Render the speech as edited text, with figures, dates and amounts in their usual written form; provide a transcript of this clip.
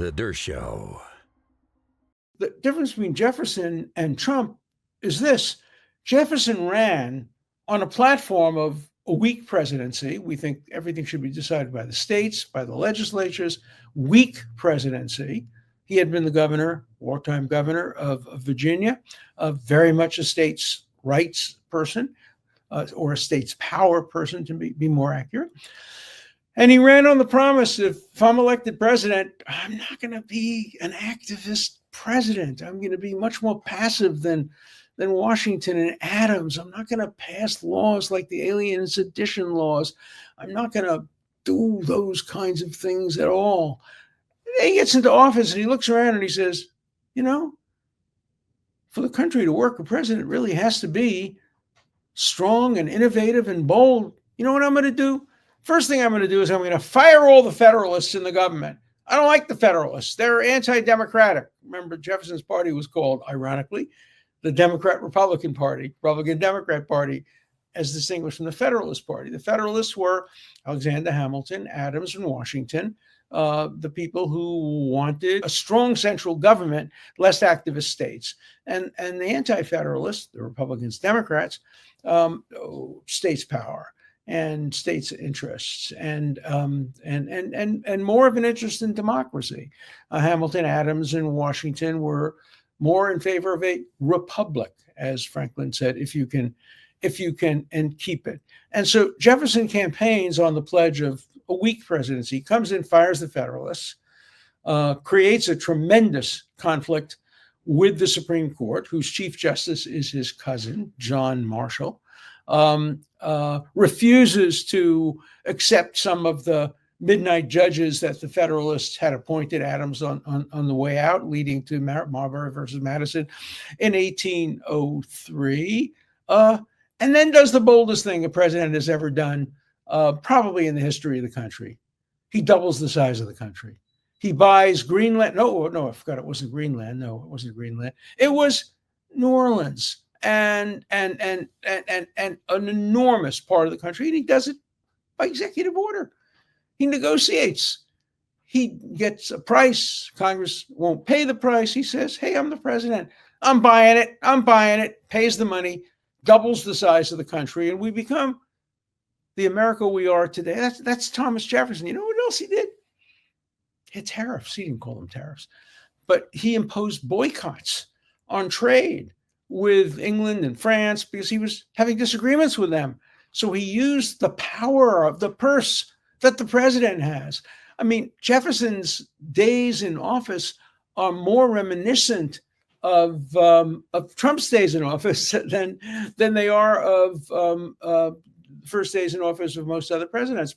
The Dershow. The difference between Jefferson and Trump is this. Jefferson ran on a platform of a weak presidency. We think everything should be decided by the states, by the legislatures. Weak presidency. He had been the governor, wartime governor of Virginia, very much a states' rights person, or a states' power person, to be more accurate. And he ran on the promise, if I'm elected president, I'm not going to be an activist president. I'm going to be much more passive than Washington and Adams. I'm not going to pass laws like the Alien and Sedition laws. I'm not going to do those kinds of things at all. And then he gets into office and he looks around and he says, for the country to work, a president really has to be strong and innovative and bold. You know what I'm going to do? First thing I'm going to do is I'm going to fire all the Federalists in the government. I don't like the Federalists. They're anti-democratic. Remember, Jefferson's party was called, ironically, the Democrat-Republican Party, Republican-Democrat Party, as distinguished from the Federalist Party. The Federalists were Alexander Hamilton, Adams, and Washington, the people who wanted a strong central government, less activist states. And the anti-Federalists, the Republicans, Democrats, states power and states' interests, and more of an interest in democracy. Hamilton, Adams, and Washington were more in favor of a republic, as Franklin said, if you can and keep it. And so Jefferson campaigns on the pledge of a weak presidency, comes in, fires the Federalists, creates a tremendous conflict with the Supreme Court, whose Chief Justice is his cousin, John Marshall, refuses to accept some of the midnight judges that the Federalists had appointed Adams on the way out, leading to Marbury versus Madison in 1803, and then does the boldest thing a president has ever done, probably in the history of the country. He doubles the size of the country. He buys Greenland. No, I forgot it wasn't Greenland. No, it wasn't Greenland. It was New Orleans and an enormous part of the country. And he does it by executive order. He negotiates. He gets a price. Congress won't pay the price. He says, hey, I'm the president. I'm buying it. Pays the money, doubles the size of the country, and we become the America we are today. That's Thomas Jefferson. You know what else he did? He had tariffs. He didn't call them tariffs, but he imposed boycotts on trade with England and France because he was having disagreements with them. So he used the power of the purse that the president has. I mean, Jefferson's days in office are more reminiscent of Trump's days in office than they are of first days in office of most other presidents.